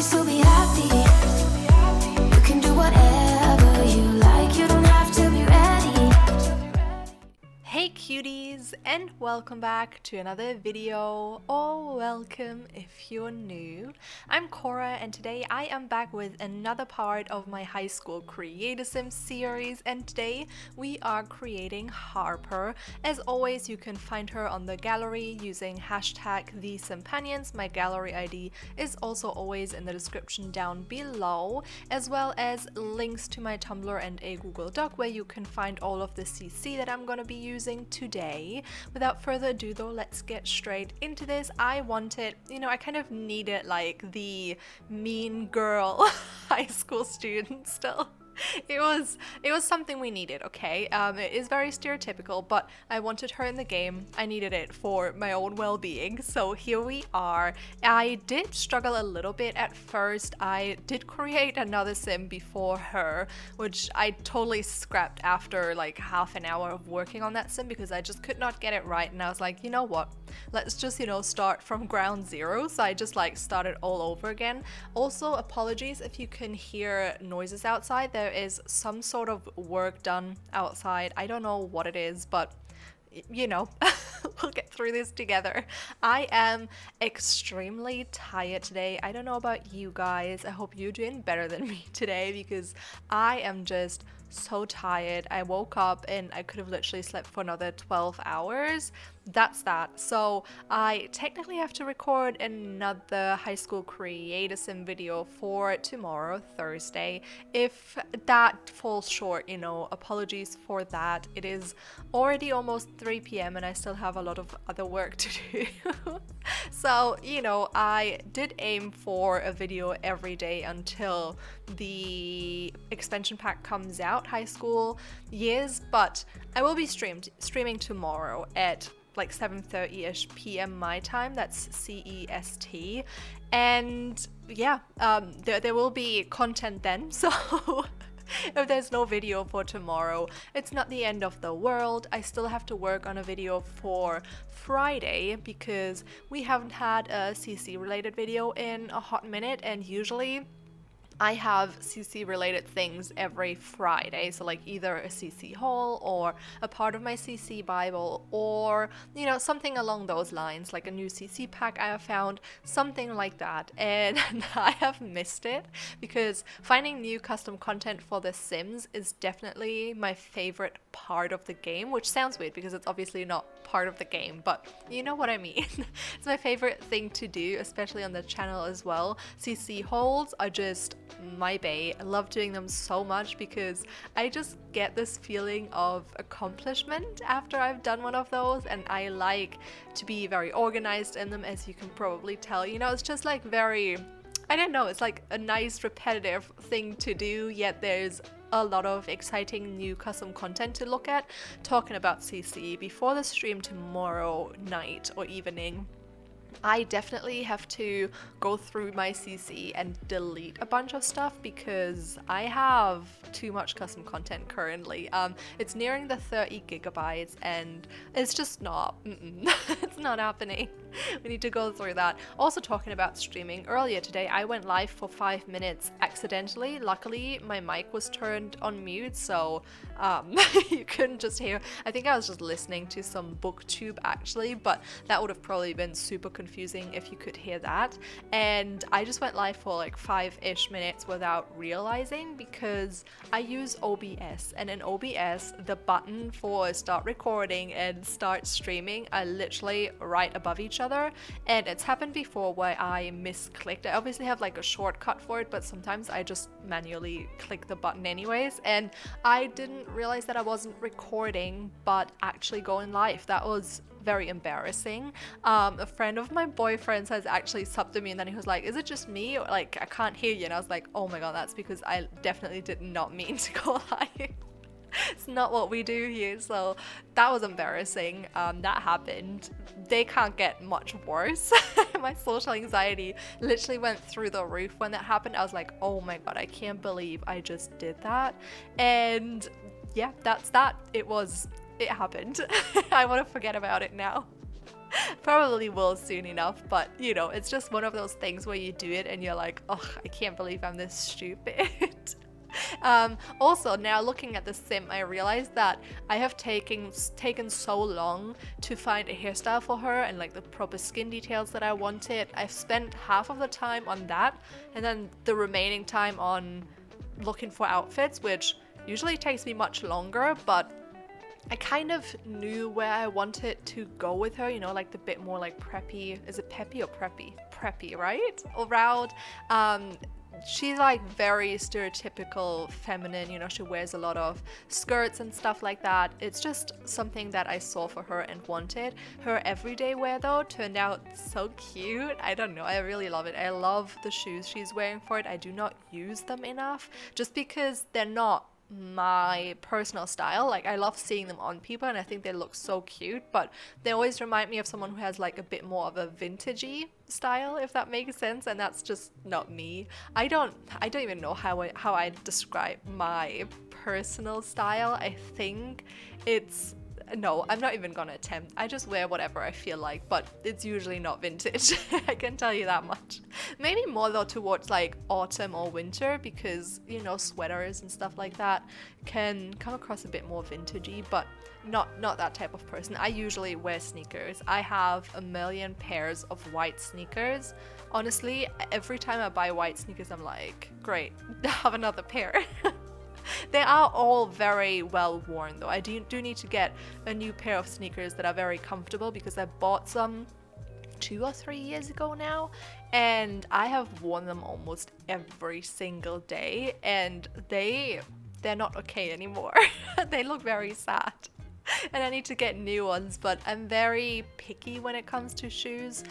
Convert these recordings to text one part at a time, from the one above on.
still be happy. You can do whatever you like. You don't have to be ready. Hey cuties, and welcome back to another video, or welcome if you're new. I'm Cora, and today I am back with another part of my high school Create a Sim series, and today we are creating Harper. As always, you can find her on the gallery using hashtag TheSimPanions. My gallery ID is also always in the description down below, as well as links to my Tumblr and a Google Doc where you can find all of the CC that I'm going to be using today. Without further ado though, let's get straight into this. I kind of needed like the mean girl high school student still. It was something we needed, okay? It is very stereotypical, but I wanted her in the game. I needed it for my own well-being, so here we are. I did struggle a little bit at first. I did create another sim before her, which I totally scrapped after like half an hour of working on that sim because I just could not get it right, and I was like, you know what? Let's just, start from ground zero. So I just like started all over again. Also, apologies if you can hear noises outside. There is some sort of work done outside. I don't know what it is, but we'll get through this together. I am extremely tired today. I don't know about you guys. I hope you're doing better than me today because I am just so tired. I woke up and I could have literally slept for another 12 hours. That's that. So I technically have to record another high school Create a Sim video for tomorrow, Thursday. If that falls short, apologies for that. It is already almost 3 p.m. and I still have a lot of other work to do. So, I did aim for a video every day until the expansion pack comes out, high school years, but I will be streaming tomorrow at like 7:30ish p.m. my time. That's CEST, and yeah, there will be content then. So if there's no video for tomorrow, it's not the end of the world. I still have to work on a video for Friday because we haven't had a CC related video in a hot minute, and usually I have CC related things every Friday, so like either a CC haul or a part of my CC Bible or something along those lines, like a new CC pack I have found, something like that. And I have missed it because finding new custom content for The Sims is definitely my favorite part of the game, which sounds weird because it's obviously not part of the game, but you know what I mean. It's my favorite thing to do, especially on the channel as well. CC hauls are just my bae. I love doing them so much because I just get this feeling of accomplishment after I've done one of those, and I like to be very organized in them, as you can probably tell. It's just like very, I don't know, it's like a nice repetitive thing to do, yet there's a lot of exciting new custom content to look at. Talking about CC, before the stream tomorrow night or evening, I definitely have to go through my CC and delete a bunch of stuff because I have too much custom content currently. It's nearing the 30 gigabytes and it's just not, it's not happening. We need to go through that. Also, talking about streaming, earlier today I went live for 5 minutes accidentally. Luckily my mic was turned on mute, so you couldn't just hear. I think I was just listening to some booktube actually, but that would have probably been super confusing if you could hear that. And I just went live for like 5-ish minutes without realizing because I use OBS, and in OBS the button for start recording and start streaming are literally right above each other, and it's happened before where I misclicked. I obviously have like a shortcut for it, but sometimes I just manually click the button anyways, and I didn't realize that I wasn't recording but actually going live. That was very embarrassing. A friend of my boyfriend's has actually subbed to me, and then he was like, is it just me, or like I can't hear you? And I was like, oh my god, that's because I definitely did not mean to go live. It's not what we do here. So that was embarrassing. That happened. They can't get much worse. My social anxiety literally went through the roof when that happened. I was like, oh my god, I can't believe I just did that. And yeah, that's that. It happened. I want to forget about it now. Probably will soon enough, but you know, it's just one of those things where you do it and you're like, oh, I can't believe I'm this stupid. Also, now looking at the sim, I realized that I have taken so long to find a hairstyle for her and like the proper skin details that I wanted. I've spent half of the time on that and then the remaining time on looking for outfits, which usually takes me much longer, but I kind of knew where I wanted to go with her, you know, like the bit more like preppy. Is it peppy or preppy? Preppy, right? Around. She's like very stereotypical feminine, you know, she wears a lot of skirts and stuff like that. It's just something that I saw for her and wanted. Her everyday wear though turned out so cute. I don't know, I really love it. I love the shoes she's wearing for it. I do not use them enough just because they're not my personal style. Like I love seeing them on people and I think they look so cute, but they always remind me of someone who has like a bit more of a vintagey style, if that makes sense, and that's just not me. I don't even know how I describe my personal style. I think it's no, I'm not even gonna attempt. I just wear whatever I feel like, but it's usually not vintage. I can tell you that much. Maybe more though towards like autumn or winter because, you know, sweaters and stuff like that can come across a bit more vintagey, but not that type of person. I usually wear sneakers. I have a million pairs of white sneakers. Honestly, every time I buy white sneakers, I'm like, great, I have another pair. They are all very well worn though. I do need to get a new pair of sneakers that are very comfortable because I bought some 2 or 3 years ago now and I have worn them almost every single day and they're not okay anymore. They look very sad. And I need to get new ones, but I'm very picky when it comes to shoes.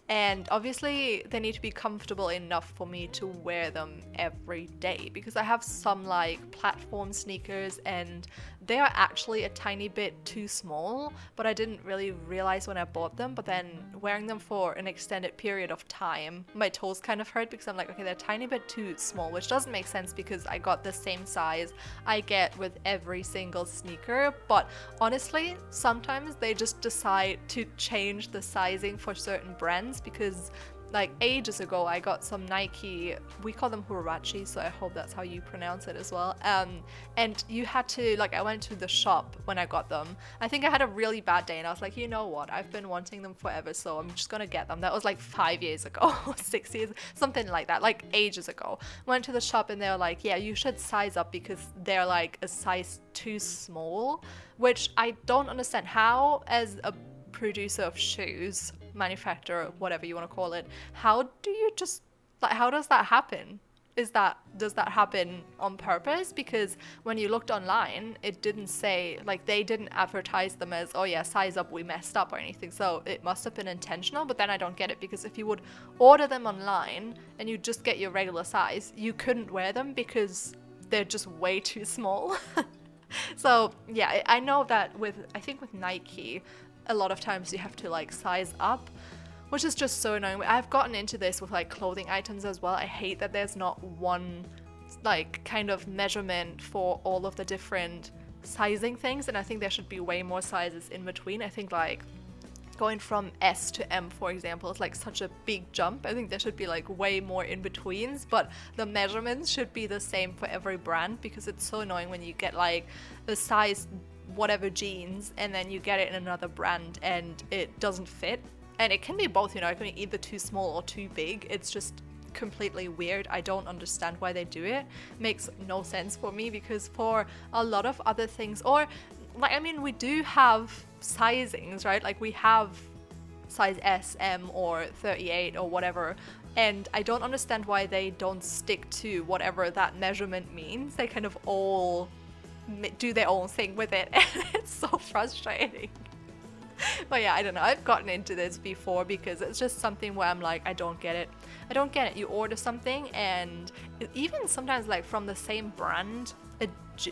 And obviously they need to be comfortable enough for me to wear them every day because I have some like platform sneakers and they are actually a tiny bit too small, but I didn't really realize when I bought them. But then wearing them for an extended period of time, my toes kind of hurt because I'm like, okay, they're a tiny bit too small, which doesn't make sense because I got the same size I get with every single sneaker. But honestly, sometimes they just decide to change the sizing for certain brands because like ages ago I got some Nike, we call them Huarachi, so I hope that's how you pronounce it as well, and you had to, like, I went to the shop when I got them. I think I had a really bad day and I was like, you know what, I've been wanting them forever, so I'm just gonna get them. That was like 5 years ago or 6 years, something like that, like ages ago. Went to the shop and they were like, yeah, you should size up because they're like a size too small, which I don't understand. How, as a producer of shoes, manufacturer, whatever you want to call it, how do you just, like, how does that happen? Does that happen on purpose? Because when you looked online, it didn't say, like, they didn't advertise them as, oh yeah, size up, we messed up or anything, so it must have been intentional. But then I don't get it, because if you would order them online and you just get your regular size, you couldn't wear them because they're just way too small. So yeah, I know that I think with Nike, a lot of times you have to like size up, which is just so annoying. I've gotten into this with like clothing items as well. I hate that there's not one like kind of measurement for all of the different sizing things, and I think there should be way more sizes in between. I think like going from S to M, for example, is like such a big jump. I think there should be like way more in betweens, but the measurements should be the same for every brand, because it's so annoying when you get like a size whatever jeans and then you get it in another brand and it doesn't fit. And it can be both, you know, it can be either too small or too big. It's just completely weird. I don't understand why they do it. Makes no sense for me, because for a lot of other things, or like, I mean, we do have sizings, right? Like we have size S, M, or 38 or whatever, and I don't understand why they don't stick to whatever that measurement means. They kind of all do their own thing with it, and it's so frustrating. But yeah, I don't know, I've gotten into this before because it's just something where I'm like, I don't get it. You order something, and even sometimes like from the same brand, a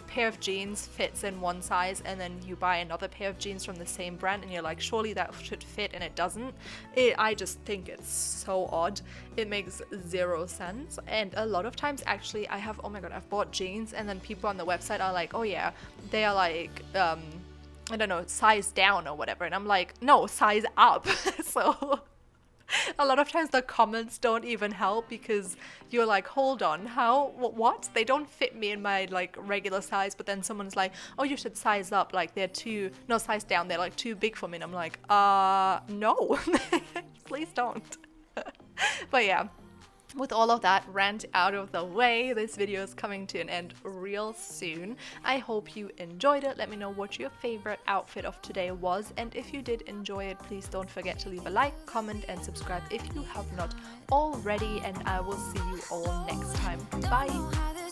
pair of jeans fits in one size, and then you buy another pair of jeans from the same brand and you're like, surely that should fit, and it doesn't. I just think it's so odd. It makes zero sense. And a lot of times actually I've bought jeans and then people on the website are like, oh yeah, they are like I don't know, size down or whatever. And I'm like, no, size up. So a lot of times the comments don't even help because you're like, hold on, how, what? They don't fit me in my like regular size, but then someone's like, oh, you should size up, like they're too, no, size down, they're like too big for me. And I'm like, no, please don't. But yeah, with all of that rant out of the way, this video is coming to an end real soon. I hope you enjoyed it. Let me know what your favorite outfit of today was, and if you did enjoy it, please don't forget to leave a like, comment and subscribe if you have not already, and I will see you all next time. Bye!